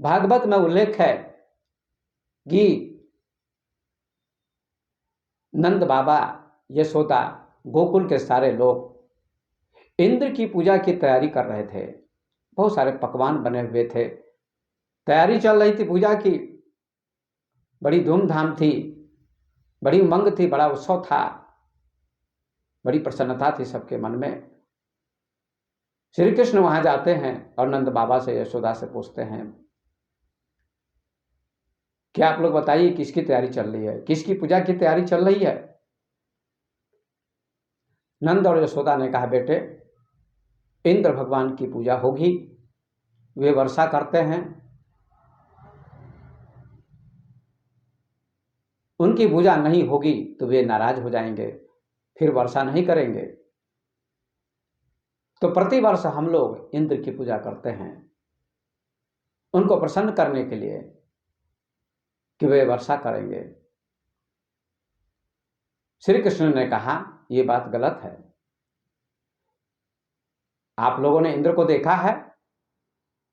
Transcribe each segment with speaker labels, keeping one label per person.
Speaker 1: भागवत में उल्लेख है कि नंद बाबा, यशोदा, गोकुल के सारे लोग इंद्र की पूजा की तैयारी कर रहे थे। बहुत सारे पकवान बने हुए थे, तैयारी चल रही थी पूजा की, बड़ी धूमधाम थी, बड़ी उमंग थी, बड़ा उत्सव था, बड़ी प्रसन्नता थी सबके मन में। श्री कृष्ण वहां जाते हैं और नंद बाबा से, यशोदा से पूछते हैं, क्या आप लोग बताइए किसकी तैयारी चल रही है, किसकी पूजा की तैयारी चल रही है। नंद और यशोदा ने कहा, बेटे इंद्र भगवान की पूजा होगी, वे वर्षा करते हैं, उनकी पूजा नहीं होगी तो वे नाराज हो जाएंगे, फिर वर्षा नहीं करेंगे। तो प्रतिवर्ष हम लोग इंद्र की पूजा करते हैं उनको प्रसन्न करने के लिए कि वे वर्षा करेंगे। श्री कृष्ण ने कहा, यह बात गलत है। आप लोगों ने इंद्र को देखा है?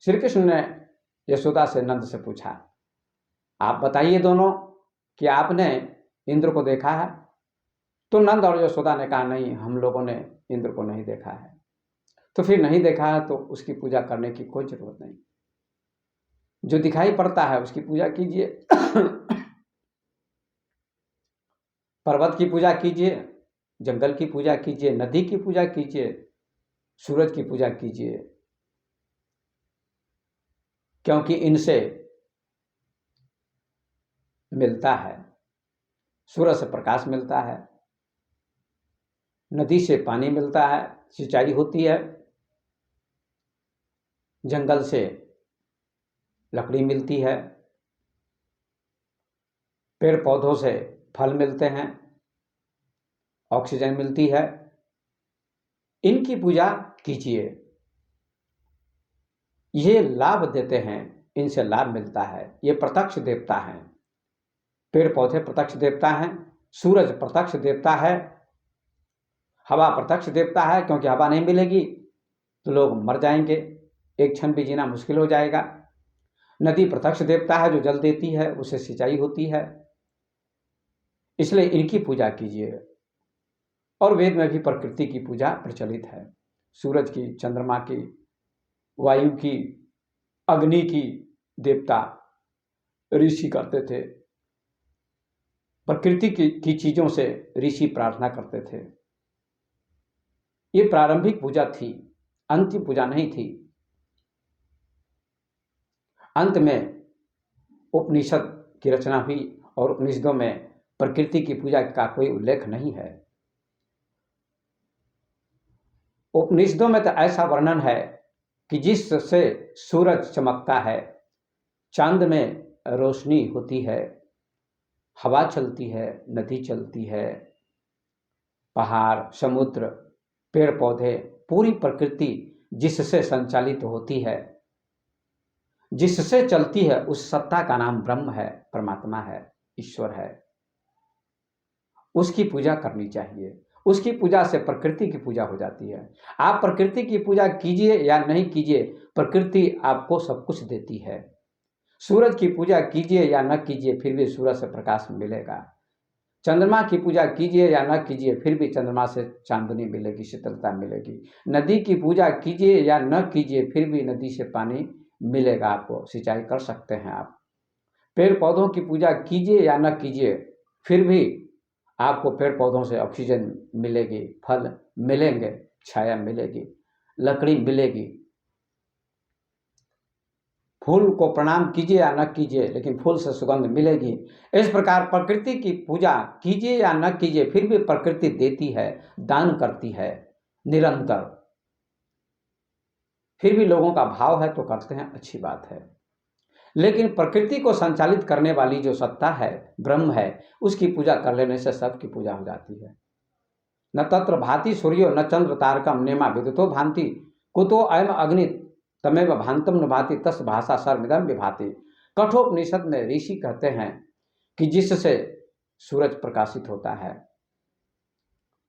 Speaker 1: श्री कृष्ण ने यशोदा से, नंद से पूछा, आप बताइए दोनों कि आपने इंद्र को देखा है? तो नंद और यशोदा ने कहा, नहीं, हम लोगों ने इंद्र को नहीं देखा है। तो फिर नहीं देखा है तो उसकी पूजा करने की कोई जरूरत नहीं, जो दिखाई पड़ता है उसकी पूजा कीजिए। पर्वत की पूजा कीजिए, जंगल की पूजा कीजिए, नदी की पूजा कीजिए, सूरज की पूजा कीजिए, क्योंकि इनसे मिलता है, सूरज से प्रकाश मिलता है, नदी से पानी मिलता है, सिंचाई होती है, जंगल से लकड़ी मिलती है, पेड़ पौधों से फल मिलते हैं, ऑक्सीजन मिलती है। इनकी पूजा कीजिए, ये लाभ देते हैं, इनसे लाभ मिलता है। ये प्रत्यक्ष देवता हैं, पेड़ पौधे प्रत्यक्ष देवता हैं, सूरज प्रत्यक्ष देवता है, हवा प्रत्यक्ष देवता है, क्योंकि हवा नहीं मिलेगी तो लोग मर जाएंगे, एक क्षण भी जीना मुश्किल हो जाएगा। नदी प्रत्यक्ष देवता है, जो जल देती है, उससे सिंचाई होती है, इसलिए इनकी पूजा कीजिए। और वेद में भी प्रकृति की पूजा प्रचलित है, सूरज की, चंद्रमा की, वायु की, अग्नि की देवता ऋषि करते थे। प्रकृति की चीजों से ऋषि प्रार्थना करते थे। ये प्रारंभिक पूजा थी, अंतिम पूजा नहीं थी। अंत में उपनिषद की रचना हुई और उपनिषदों में प्रकृति की पूजा का कोई उल्लेख नहीं है। उपनिषदों में तो ऐसा वर्णन है कि जिससे सूरज चमकता है, चांद में रोशनी होती है, हवा चलती है, नदी चलती है, पहाड़, समुद्र, पेड़ पौधे, पूरी प्रकृति जिससे संचालित होती है, जिससे चलती है, उस सत्ता का नाम ब्रह्म है, परमात्मा है, ईश्वर है। उसकी पूजा करनी चाहिए। उसकी पूजा से प्रकृति की पूजा हो जाती है। आप प्रकृति की पूजा कीजिए या नहीं कीजिए, प्रकृति आपको सब कुछ देती है। सूरज की पूजा कीजिए या न कीजिए, फिर भी सूरज से प्रकाश मिलेगा। चंद्रमा की पूजा कीजिए या न कीजिए, फिर भी चंद्रमा से चांदनी मिलेगी, शीतलता मिलेगी। नदी की पूजा कीजिए या न कीजिए, फिर भी नदी से पानी मिलेगा, आपको सिंचाई कर सकते हैं आप। पेड़ पौधों की पूजा कीजिए या न कीजिए, फिर भी आपको पेड़ पौधों से ऑक्सीजन मिलेगी, फल मिलेंगे, छाया मिलेगी, लकड़ी मिलेगी। फूल को प्रणाम कीजिए या न कीजिए, लेकिन फूल से सुगंध मिलेगी। इस प्रकार प्रकृति की पूजा कीजिए या न कीजिए, फिर भी प्रकृति देती है, दान करती है निरंतर। फिर भी लोगों का भाव है तो करते हैं, अच्छी बात है। लेकिन प्रकृति को संचालित करने वाली जो सत्ता है, ब्रह्म है, उसकी पूजा कर लेने से सबकी पूजा हो जाती है। न तत्र भाति सूर्यो न चंद्र तारकम नेमा विदुतो भांति कुतो अयम अग्नि तमेव भांतम न भाति तस् भाषा सर्वमिदं विभाति। कठोपनिषद में ऋषि कहते हैं कि जिससे सूरज प्रकाशित होता है,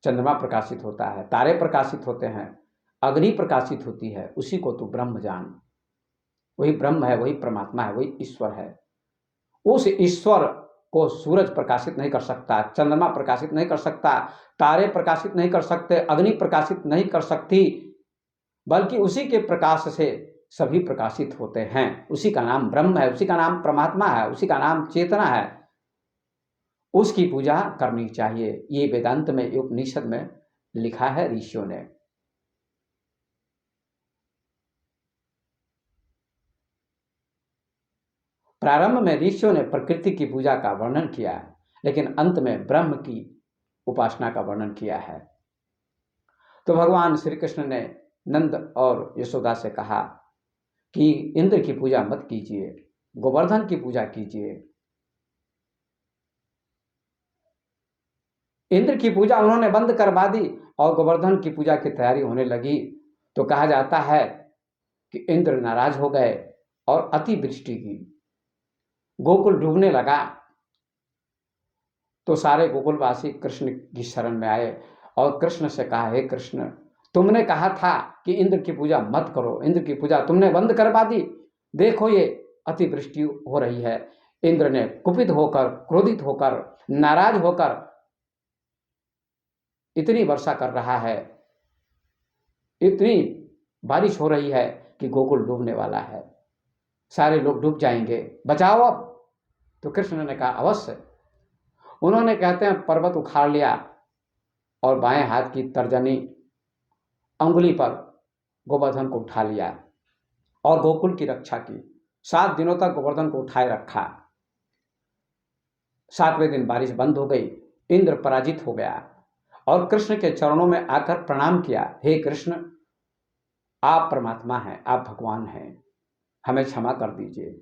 Speaker 1: चंद्रमा प्रकाशित होता है, तारे प्रकाशित होते हैं, अग्नि प्रकाशित होती है, उसी को तू ब्रह्म जान। वही ब्रह्म है, वही परमात्मा है, वही ईश्वर है। उस ईश्वर को सूरज प्रकाशित नहीं कर सकता, चंद्रमा प्रकाशित नहीं कर सकता, तारे प्रकाशित नहीं कर सकते, अग्नि प्रकाशित नहीं कर सकती, बल्कि उसी के प्रकाश से सभी प्रकाशित होते हैं। उसी का नाम ब्रह्म है, उसी का नाम परमात्मा है, उसी का नाम चेतना है। उसकी पूजा करनी चाहिए। ये वेदांत में, उपनिषद में लिखा है ऋषियों ने। प्रारंभ में ऋषियों ने प्रकृति की पूजा का वर्णन किया, लेकिन अंत में ब्रह्म की उपासना का वर्णन किया है। तो भगवान श्री कृष्ण ने नंद और यशोदा से कहा कि इंद्र की पूजा मत कीजिए, गोवर्धन की पूजा कीजिए। इंद्र की पूजा उन्होंने बंद करवा दी और गोवर्धन की पूजा की तैयारी होने लगी। तो कहा जाता है कि इंद्र नाराज हो गए और अतिवृष्टि की, गोकुल डूबने लगा। तो सारे गोकुलवासी कृष्ण की शरण में आए और कृष्ण से कहा, हे कृष्ण, तुमने कहा था कि इंद्र की पूजा मत करो, इंद्र की पूजा तुमने बंद करवा दी, देखो ये अतिवृष्टि हो रही है। इंद्र ने कुपित होकर, क्रोधित होकर, नाराज होकर इतनी वर्षा कर रहा है, इतनी बारिश हो रही है कि गोकुल डूबने वाला है, सारे लोग डूब जाएंगे, बचाओ अब। तो कृष्ण ने कहा अवश्य। उन्होंने, कहते हैं, पर्वत उखाड़ लिया और बाएं हाथ की तर्जनी अंगुली पर गोवर्धन को उठा लिया और गोकुल की रक्षा की। 7 दिनों तक गोवर्धन को उठाए रखा। 7वें दिन बारिश बंद हो गई, इंद्र पराजित हो गया और कृष्ण के चरणों में आकर प्रणाम किया, हे कृष्ण, आप परमात्मा हैं, आप भगवान हैं, हमें क्षमा कर दीजिए।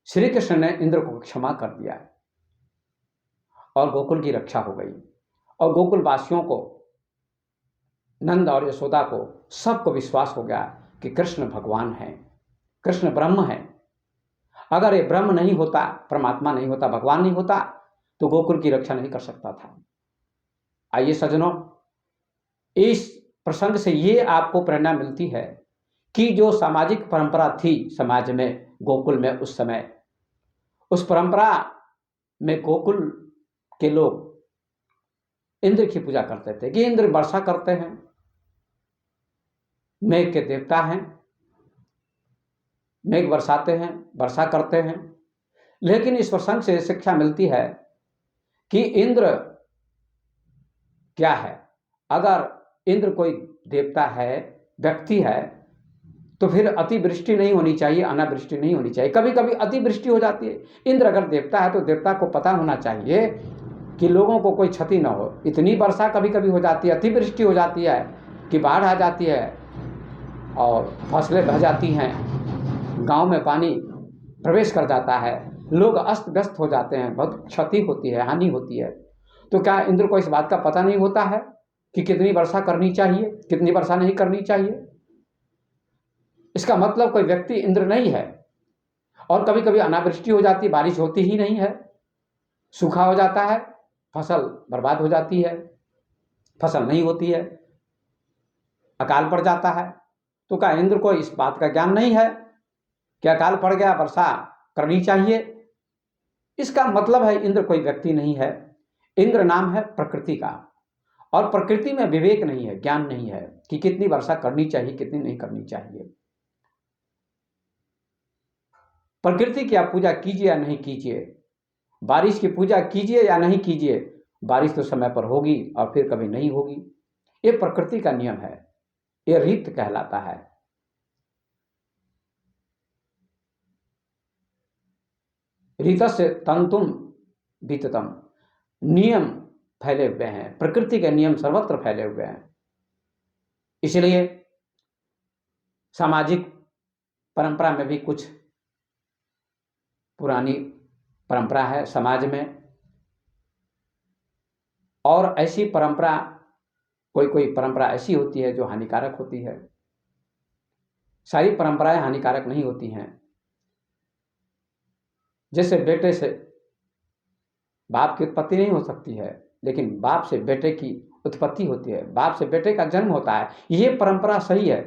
Speaker 1: श्री कृष्ण ने इंद्र को क्षमा कर दिया और गोकुल की रक्षा हो गई। और गोकुल वासियों को, नंद और यशोदा को, सबको विश्वास हो गया कि कृष्ण भगवान हैं, कृष्ण ब्रह्म हैं। अगर ये ब्रह्म नहीं होता, परमात्मा नहीं होता, भगवान नहीं होता, तो गोकुल की रक्षा नहीं कर सकता था। आइए सज्जनों, इस प्रसंग से ये आपको प्रेरणा मिलती है कि जो सामाजिक परंपरा थी समाज में, गोकुल में उस समय, उस परंपरा में गोकुल के लोग इंद्र की पूजा करते थे कि इंद्र वर्षा करते हैं, मेघ के देवता हैं, मेघ बरसाते हैं, वर्षा करते हैं। लेकिन इस प्रसंग से शिक्षा मिलती है कि इंद्र क्या है। अगर इंद्र कोई देवता है, व्यक्ति है, तो फिर अतिवृष्टि नहीं होनी चाहिए, अनावृष्टि नहीं होनी चाहिए। कभी कभी अतिवृष्टि हो जाती है। इंद्र अगर देवता है तो देवता को पता होना चाहिए कि लोगों को कोई क्षति न हो। इतनी वर्षा कभी कभी हो जाती है, अतिवृष्टि हो जाती है कि बाढ़ आ जाती है और फसलें बह जाती हैं, गांव में पानी प्रवेश कर जाता है, लोग अस्त व्यस्त हो जाते हैं, बहुत क्षति होती है, हानि होती है। तो क्या इंद्र को इस बात का पता नहीं होता है कि कितनी वर्षा करनी चाहिए, कितनी वर्षा नहीं करनी चाहिए? इसका मतलब कोई व्यक्ति इंद्र नहीं है। और कभी कभी अनावृष्टि हो जाती, बारिश होती ही नहीं है, सूखा हो जाता है, फसल बर्बाद हो जाती है, फसल नहीं होती है, अकाल पड़ जाता है। तो क्या इंद्र को इस बात का ज्ञान नहीं है कि अकाल पड़ गया, वर्षा करनी चाहिए? इसका मतलब है इंद्र कोई व्यक्ति नहीं है, इंद्र नाम है प्रकृति का। और प्रकृति में विवेक नहीं है, ज्ञान नहीं है कि कितनी वर्षा करनी चाहिए, कितनी नहीं करनी चाहिए। प्रकृति की आप पूजा कीजिए या नहीं कीजिए, बारिश की पूजा कीजिए या नहीं कीजिए, बारिश तो समय पर होगी और फिर कभी नहीं होगी। ये प्रकृति का नियम है, ये रीत कहलाता है। रीतस्य तंतुम विततम, नियम फैले हुए हैं, प्रकृति के नियम सर्वत्र फैले हुए हैं। इसलिए सामाजिक परंपरा में भी कुछ पुरानी परंपरा है समाज में, और ऐसी परंपरा, कोई कोई परंपरा ऐसी होती है जो हानिकारक होती है। सारी परंपराएं हानिकारक नहीं होती हैं। जैसे बेटे से बाप की उत्पत्ति नहीं हो सकती है, लेकिन बाप से बेटे की उत्पत्ति होती है, बाप से बेटे का जन्म होता है। ये परंपरा सही है।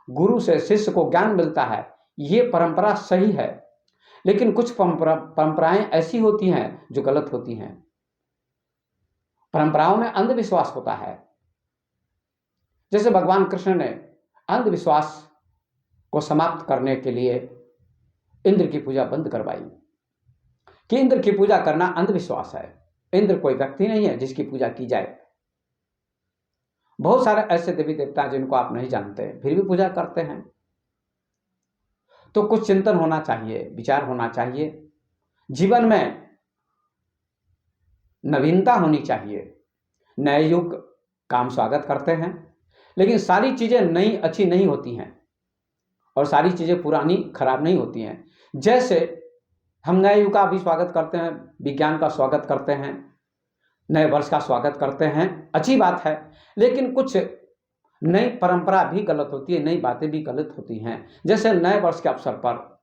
Speaker 1: गुरु से शिष्य को ज्ञान मिलता है, ये परंपरा सही है, लेकिन कुछ परंपराएं ऐसी होती हैं जो गलत होती हैं। परंपराओं में अंधविश्वास होता है। जैसे भगवान कृष्ण ने अंधविश्वास को समाप्त करने के लिए इंद्र की पूजा बंद करवाई कि इंद्र की पूजा करना अंधविश्वास है। इंद्र कोई व्यक्ति नहीं है जिसकी पूजा की जाए। बहुत सारे ऐसे देवी देवता हैं जिनको आप नहीं जानते, फिर भी पूजा करते हैं। तो कुछ चिंतन होना चाहिए, विचार होना चाहिए, जीवन में नवीनता होनी चाहिए। नए युग का हम स्वागत करते हैं, लेकिन सारी चीजें नई अच्छी नहीं होती हैं और सारी चीजें पुरानी खराब नहीं होती हैं। जैसे हम नए युग का भी स्वागत करते हैं, विज्ञान का स्वागत करते हैं, नए वर्ष का स्वागत करते हैं, अच्छी बात है, लेकिन कुछ नई परंपरा भी गलत होती है, नई बातें भी गलत होती हैं। जैसे नए वर्ष के अवसर पर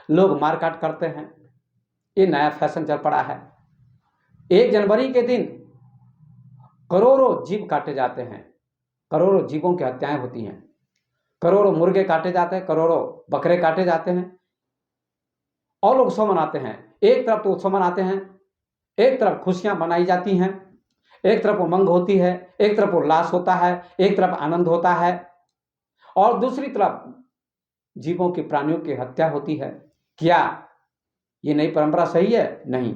Speaker 1: लोग मारकाट करते हैं, ये नया फैशन चल पड़ा है। 1 जनवरी के दिन करोड़ों जीव काटे जाते हैं, करोड़ों जीवों की हत्याएं होती हैं, करोड़ों मुर्गे काटे जाते हैं, करोड़ों बकरे काटे जाते हैं और लोग उत्सव मनाते हैं। एक तरफ तो उत्सव मनाते हैं, एक तरफ खुशियां मनाई जाती हैं, एक तरफ उमंग होती है, एक तरफ उल्लास होता है, एक तरफ आनंद होता है और दूसरी तरफ जीवों की, प्राणियों की हत्या होती है। क्या ये नई परंपरा सही है? नहीं,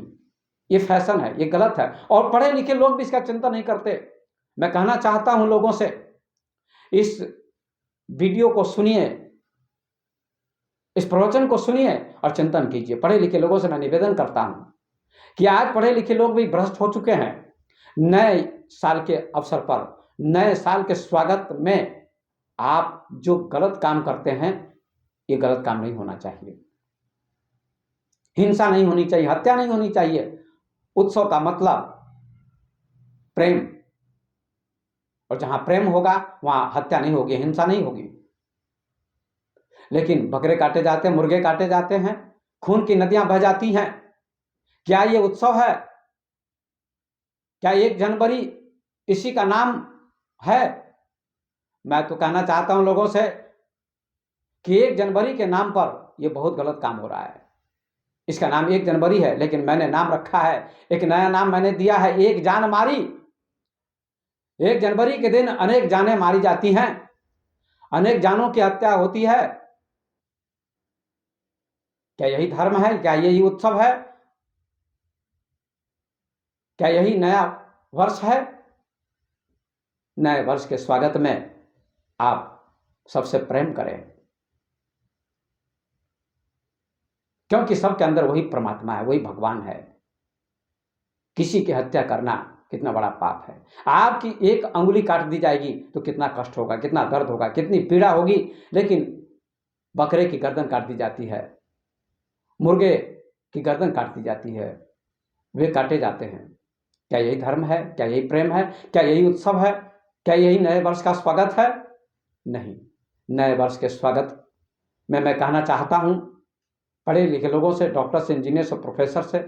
Speaker 1: ये फैशन है, ये गलत है और पढ़े लिखे लोग भी इसका चिंतन नहीं करते। मैं कहना चाहता हूं लोगों से, इस वीडियो को सुनिए, इस प्रवचन को सुनिए और चिंतन कीजिए। पढ़े लिखे लोगों से मैं निवेदन करता हूं कि आज पढ़े लिखे लोग भी भ्रष्ट हो चुके हैं। नए साल के अवसर पर, नए साल के स्वागत में आप जो गलत काम करते हैं, ये गलत काम नहीं होना चाहिए। हिंसा नहीं होनी चाहिए, हत्या नहीं होनी चाहिए। उत्सव का मतलब प्रेम, और जहां प्रेम होगा वहां हत्या नहीं होगी, हिंसा नहीं होगी। लेकिन बकरे काटे जाते हैं, मुर्गे काटे जाते हैं, खून की नदियां बह जाती हैं। क्या ये उत्सव है? क्या 1 जनवरी इसी का नाम है? मैं तो कहना चाहता हूं लोगों से कि 1 जनवरी के नाम पर यह बहुत गलत काम हो रहा है। इसका नाम 1 जनवरी है, लेकिन मैंने नाम रखा है, एक नया नाम मैंने दिया है, एक जान मारी। 1 जनवरी के दिन अनेक जानें मारी जाती हैं, अनेक जानों की हत्या होती है। क्या यही धर्म है? क्या यही उत्सव है? क्या यही नया वर्ष है? नए वर्ष के स्वागत में आप सबसे प्रेम करें, क्योंकि सबके अंदर वही परमात्मा है, वही भगवान है। किसी की हत्या करना कितना बड़ा पाप है। आपकी एक अंगुली काट दी जाएगी तो कितना कष्ट होगा, कितना दर्द होगा, कितनी पीड़ा होगी। लेकिन बकरे की गर्दन काट दी जाती है, मुर्गे की गर्दन काट दी जाती है, वे काटे जाते हैं। क्या यही धर्म है? क्या यही प्रेम है? क्या यही उत्सव है? क्या यही नए वर्ष का स्वागत है? नहीं। नए वर्ष के स्वागत में मैं कहना चाहता हूं पढ़े लिखे लोगों से, डॉक्टर से, इंजीनियर से, प्रोफेसर से,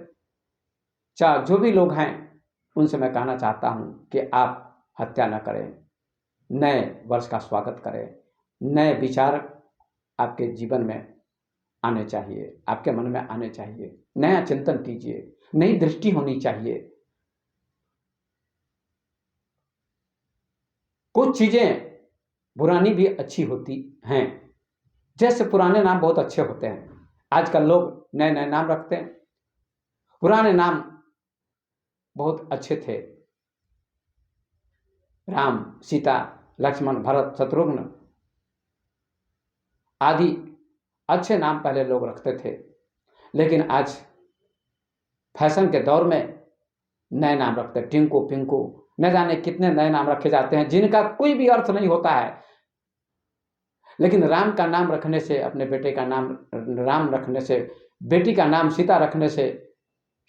Speaker 1: चाहे जो भी लोग हैं, उनसे मैं कहना चाहता हूं कि आप हत्या न करें, नए वर्ष का स्वागत करें। नए विचार आपके जीवन में आने चाहिए, आपके मन में आने चाहिए। नया चिंतन कीजिए, नई दृष्टि होनी चाहिए। कुछ चीजें पुरानी भी अच्छी होती हैं। जैसे पुराने नाम बहुत अच्छे होते हैं, आजकल लोग नए नए नाम रखते हैं। पुराने नाम बहुत अच्छे थे, राम, सीता, लक्ष्मण, भरत, शत्रुघ्न आदि अच्छे नाम पहले लोग रखते थे। लेकिन आज फैशन के दौर में नए नाम रखते हैं, टिंकू, पिंकू, न जाने कितने नए नाम रखे जाते हैं जिनका कोई भी अर्थ नहीं होता है। लेकिन राम का नाम रखने से, अपने बेटे का नाम राम रखने से, बेटी का नाम सीता रखने से,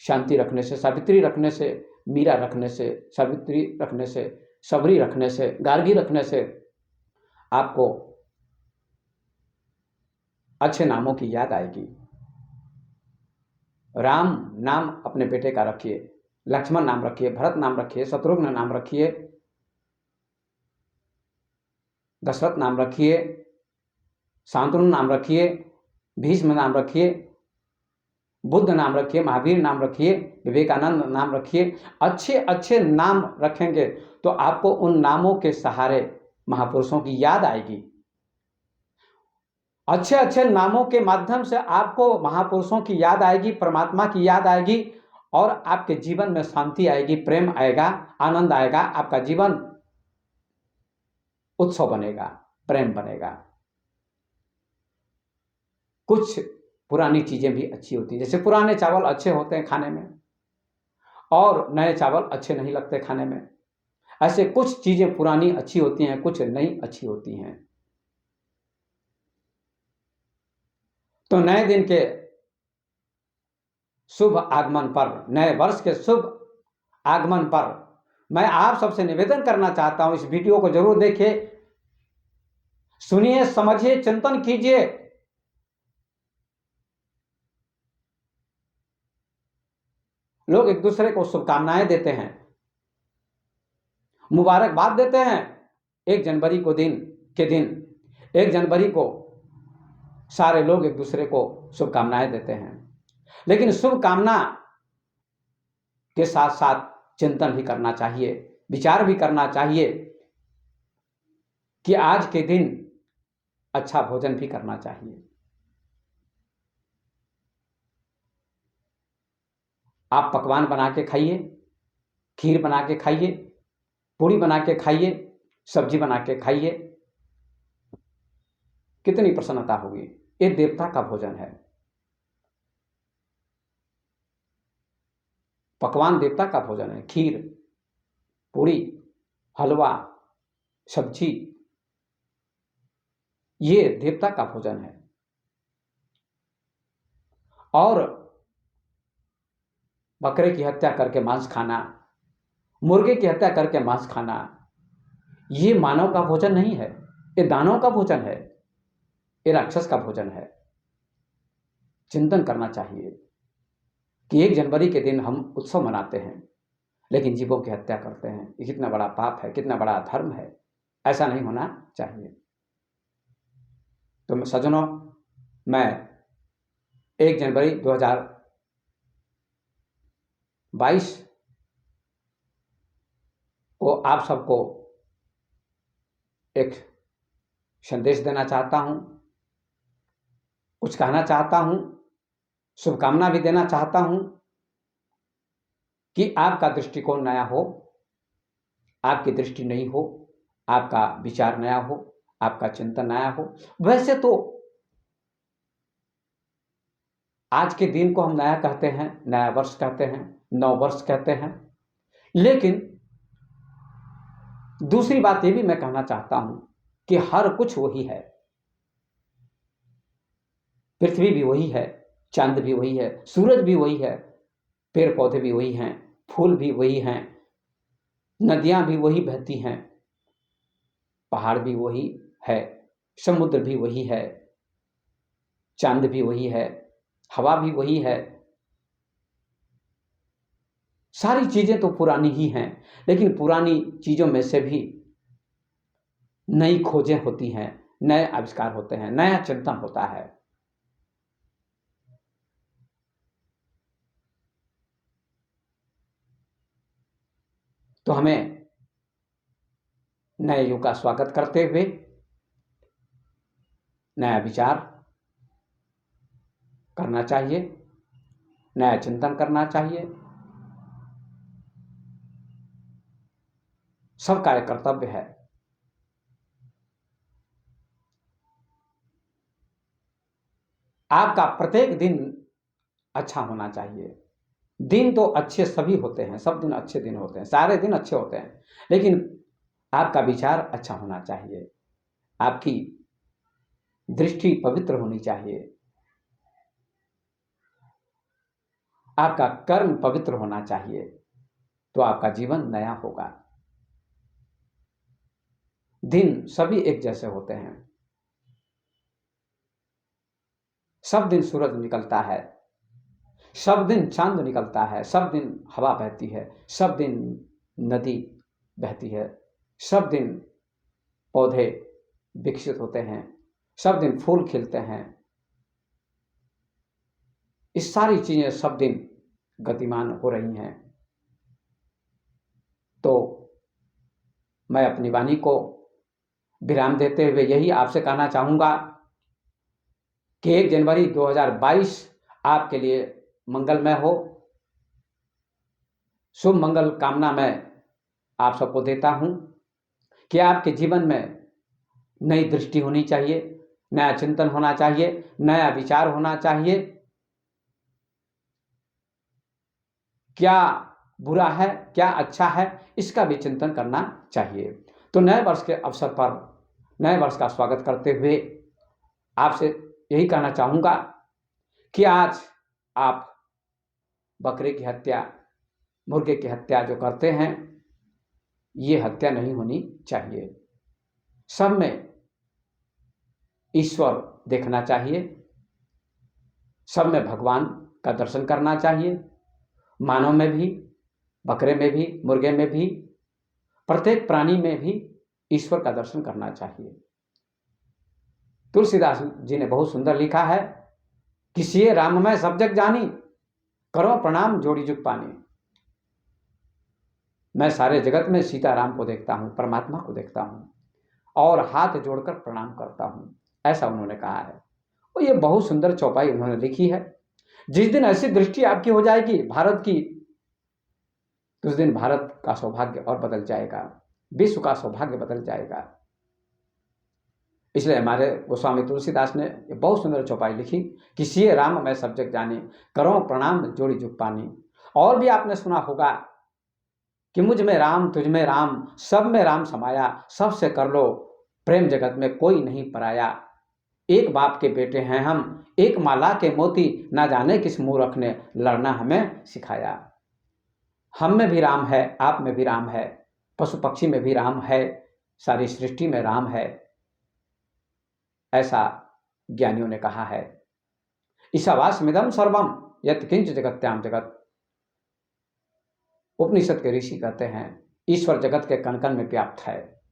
Speaker 1: शांति रखने से, सावित्री रखने से, मीरा रखने से, सावित्री रखने से, सबरी रखने से, गार्गी रखने से आपको अच्छे नामों की याद आएगी। राम नाम अपने बेटे का रखिए, लक्ष्मण नाम रखिए, भरत नाम रखिए, शत्रुघ्न नाम रखिए, दशरथ नाम रखिए, शांतनु नाम रखिए, भीष्म नाम रखिए, बुद्ध नाम रखिए, महावीर नाम रखिए, विवेकानंद नाम रखिए। अच्छे अच्छे नाम रखेंगे तो आपको उन नामों के सहारे महापुरुषों की याद आएगी। अच्छे अच्छे नामों के माध्यम से आपको महापुरुषों की याद आएगी, परमात्मा की याद आएगी, और आपके जीवन में शांति आएगी, प्रेम आएगा, आनंद आएगा, आपका जीवन उत्सव बनेगा, प्रेम बनेगा। कुछ पुरानी चीजें भी अच्छी होती हैं, जैसे पुराने चावल अच्छे होते हैं खाने में और नए चावल अच्छे नहीं लगते खाने में। ऐसे कुछ चीजें पुरानी अच्छी होती हैं, कुछ नई अच्छी होती हैं। तो नए दिन के शुभ आगमन पर, नए वर्ष के शुभ आगमन पर मैं आप सबसे निवेदन करना चाहता हूं, इस वीडियो को जरूर देखिए, सुनिए, समझिए, चिंतन कीजिए। लोग एक दूसरे को शुभकामनाएं देते हैं, मुबारकबाद देते हैं। 1 जनवरी को दिन 1 जनवरी को सारे लोग एक दूसरे को शुभकामनाएं देते हैं, लेकिन शुभकामना के साथ साथ चिंतन भी करना चाहिए, विचार भी करना चाहिए कि आज के दिन अच्छा भोजन भी करना चाहिए। आप पकवान बना के खाइए, खीर बना के खाइए, पूड़ी बना के खाइए, सब्जी बना के खाइए, कितनी प्रसन्नता होगी। ये देवता का भोजन है। पकवान देवता का भोजन है। खीर, पूड़ी, हलवा, सब्जी, ये देवता का भोजन है। और बकरे की हत्या करके मांस खाना, मुर्गे की हत्या करके मांस खाना, ये मानव का भोजन नहीं है, ये दानव का भोजन है, ये राक्षस का भोजन है। चिंतन करना चाहिए कि 1 जनवरी के दिन हम उत्सव मनाते हैं, लेकिन जीवों की हत्या करते हैं। ये कितना बड़ा पाप है, कितना बड़ा धर्म है। ऐसा नहीं होना चाहिए। तो सज्जनों, मैं 1 जनवरी 2022 को आप सबको एक संदेश देना चाहता हूं, कुछ कहना चाहता हूं, शुभकामना भी देना चाहता हूं कि आपका दृष्टिकोण नया हो, आपकी दृष्टि नई हो, आपका विचार नया हो, आपका चिंतन नया हो। वैसे तो आज के दिन को हम नया कहते हैं, नया वर्ष कहते हैं, नव वर्ष कहते हैं, लेकिन दूसरी बात यह भी मैं कहना चाहता हूं कि हर कुछ वही है। पृथ्वी भी वही है, चांद भी वही है, सूरज भी वही है, पेड़ पौधे भी वही हैं, फूल भी वही हैं, नदियां भी वही बहती हैं, पहाड़ भी वही है, समुद्र भी वही है, चांद भी वही है, हवा भी वही है। सारी चीजें तो पुरानी ही हैं, लेकिन पुरानी चीजों में से भी नई खोजें होती हैं, नए आविष्कार होते हैं, नया चिंतन होता है। तो हमें नए युग का स्वागत करते हुए नया विचार करना चाहिए, नया चिंतन करना चाहिए। सबका एक कर्तव्य है। आपका प्रत्येक दिन अच्छा होना चाहिए। दिन तो अच्छे सभी होते हैं, सब दिन अच्छे दिन होते हैं, सारे दिन अच्छे होते हैं, लेकिन आपका विचार अच्छा होना चाहिए, आपकी दृष्टि पवित्र होनी चाहिए, आपका कर्म पवित्र होना चाहिए, तो आपका जीवन नया होगा। दिन सभी एक जैसे होते हैं, सब दिन सूरज निकलता है, सब दिन चांद निकलता है, सब दिन हवा बहती है, सब दिन नदी बहती है, सब दिन पौधे विकसित होते हैं, सब दिन फूल खिलते हैं, इस सारी चीजें सब दिन गतिमान हो रही हैं। तो मैं अपनी वाणी को विराम देते हुए यही आपसे कहना चाहूंगा कि 1 जनवरी 2022 आपके लिए मंगलमय हो। शुभ मंगल कामना मैं आप सबको देता हूं कि आपके जीवन में नई दृष्टि होनी चाहिए, नया चिंतन होना चाहिए, नया विचार होना चाहिए। क्या बुरा है, क्या अच्छा है, इसका भी चिंतन करना चाहिए। तो नए वर्ष के अवसर पर नए वर्ष का स्वागत करते हुए आपसे यही कहना चाहूंगा कि आज आप बकरे की हत्या, मुर्गे की हत्या जो करते हैं, ये हत्या नहीं होनी चाहिए। सब में ईश्वर देखना चाहिए, सब में भगवान का दर्शन करना चाहिए। मानव में भी, बकरे में भी, मुर्गे में भी, प्रत्येक प्राणी में भी ईश्वर का दर्शन करना चाहिए। तुलसीदास जी ने बहुत सुंदर लिखा है, किसिए राम मैं सब जग जानी, करो प्रणाम जोड़ी जुग पानी। मैं सारे जगत में सीताराम को देखता हूं, परमात्मा को देखता हूं और हाथ जोड़कर प्रणाम करता हूं, ऐसा उन्होंने कहा है। और ये बहुत सुंदर चौपाई उन्होंने लिखी है। जिस दिन ऐसी दृष्टि आपकी हो जाएगी भारत की, तो उस दिन भारत का सौभाग्य और बदल जाएगा, विश्व का सौभाग्य बदल जाएगा। इसलिए हमारे गोस्वामी तुलसीदास ने ये बहुत सुंदर चौपाई लिखी, किसिए राम मैं सब जग जानी, करो प्रणाम जोड़ी जुग पानी। और भी आपने सुना होगा कि मुझ में राम, तुझ में राम, सब में राम समाया, सबसे कर लो प्रेम, जगत में कोई नहीं पराया। एक बाप के बेटे हैं हम, एक माला के मोती, ना जाने किस मूर्ख ने लड़ना हमें सिखाया। हम में भी राम है, आप में भी राम है, पशु पक्षी में भी राम है, सारी सृष्टि में राम है, ऐसा ज्ञानियों ने कहा है। ईशावास्यमिदं सर्वम यत् किंच जगत्याम जगत। उपनिषद के ऋषि कहते हैं ईश्वर जगत के कण कण में व्याप्त है।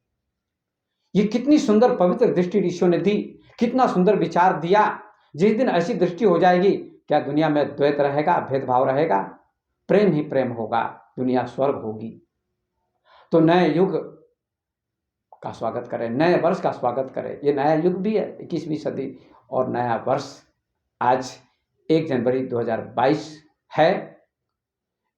Speaker 1: ये कितनी सुंदर पवित्र दृष्टि ऋषियों ने दी, कितना सुंदर विचार दिया। जिस दिन ऐसी दृष्टि हो जाएगी, क्या दुनिया में द्वैत रहेगा, भेदभाव रहेगा? प्रेम ही प्रेम होगा, दुनिया स्वर्ग होगी। तो नए युग का स्वागत करें, नए वर्ष का स्वागत करें। ये नया युग भी है, 21वीं सदी और नया वर्ष आज 1 जनवरी 2022 है।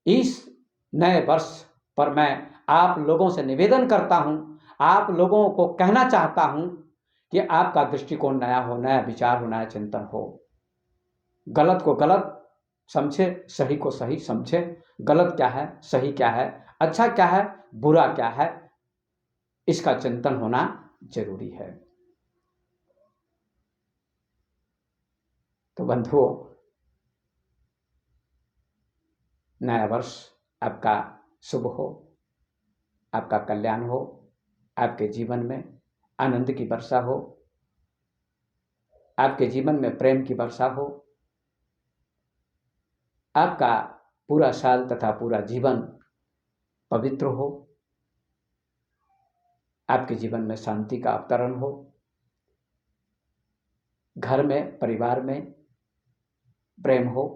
Speaker 1: इस नए वर्ष पर मैं आप लोगों से निवेदन करता हूं, आप लोगों को कहना चाहता हूं कि आपका दृष्टिकोण नया हो, नया विचार हो, नया चिंतन हो। गलत को गलत समझे, सही को सही समझे। गलत क्या है, सही क्या है, अच्छा क्या है, बुरा क्या है, इसका चिंतन होना जरूरी है। तो बंधुओं, नया वर्ष आपका शुभ हो, आपका कल्याण हो, आपके जीवन में आनंद की वर्षा हो, आपके जीवन में प्रेम की वर्षा हो, आपका पूरा साल तथा पूरा जीवन पवित्र हो, आपके जीवन में शांति का अवतरण हो, घर में, परिवार में प्रेम हो,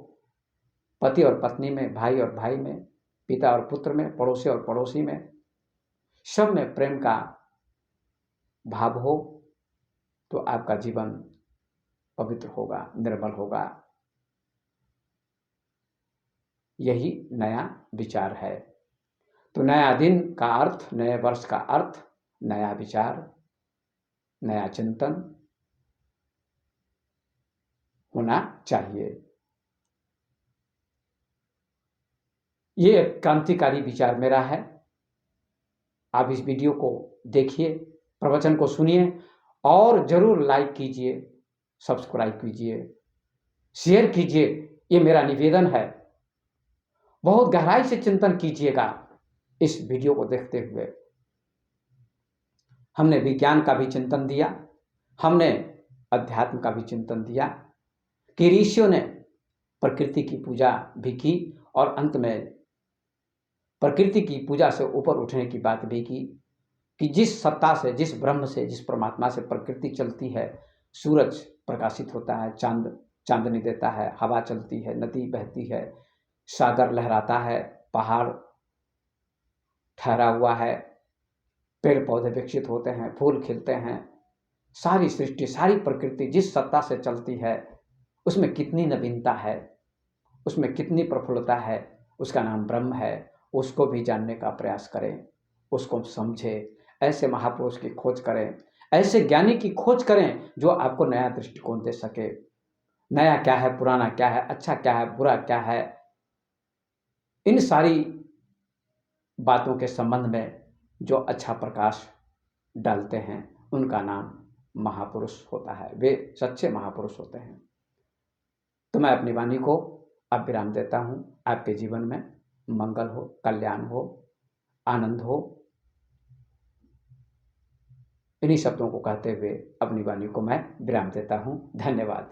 Speaker 1: पति और पत्नी में, भाई और भाई में, पिता और पुत्र में, पड़ोसी और पड़ोसी में, सब में प्रेम का भाव हो, तो आपका जीवन पवित्र होगा, निर्मल होगा। यही नया विचार है। तो नया दिन का अर्थ, नए वर्ष का अर्थ नया विचार, नया चिंतन होना चाहिए। ये एक क्रांतिकारी विचार मेरा है। आप इस वीडियो को देखिए, प्रवचन को सुनिए और जरूर लाइक कीजिए, सब्सक्राइब कीजिए, शेयर कीजिए, ये मेरा निवेदन है। बहुत गहराई से चिंतन कीजिएगा इस वीडियो को देखते हुए। हमने विज्ञान का भी चिंतन दिया, हमने अध्यात्म का भी चिंतन दिया कि ऋषियों ने प्रकृति की पूजा भी की और अंत में प्रकृति की पूजा से ऊपर उठने की बात भी की कि जिस सत्ता से, जिस ब्रह्म से, जिस परमात्मा से प्रकृति चलती है, सूरज प्रकाशित होता है, चांदनी देता है, हवा चलती है, नदी बहती है, सागर लहराता है, पहाड़ ठहरा हुआ है, पेड़ पौधे विकसित होते हैं, फूल खिलते हैं। सारी सृष्टि, सारी प्रकृति जिस सत्ता से चलती है, उसमें कितनी नवीनता है, उसमें कितनी प्रफुल्लता है, उसका नाम ब्रह्म है। उसको भी जानने का प्रयास करें, उसको समझें, ऐसे महापुरुष की खोज करें, ऐसे ज्ञानी की खोज करें जो आपको नया दृष्टिकोण दे सके। नया क्या है, पुराना क्या है, अच्छा क्या है, बुरा क्या है, इन सारी बातों के संबंध में जो अच्छा प्रकाश डालते हैं, उनका नाम महापुरुष होता है। वे सच्चे महापुरुष होते हैं। तो मैं अपनी वाणी को अब विराम देता हूँ। आपके जीवन में मंगल हो, कल्याण हो, आनंद हो। इन्हीं शब्दों को कहते हुए अपनी वाणी को मैं विराम देता हूँ। धन्यवाद।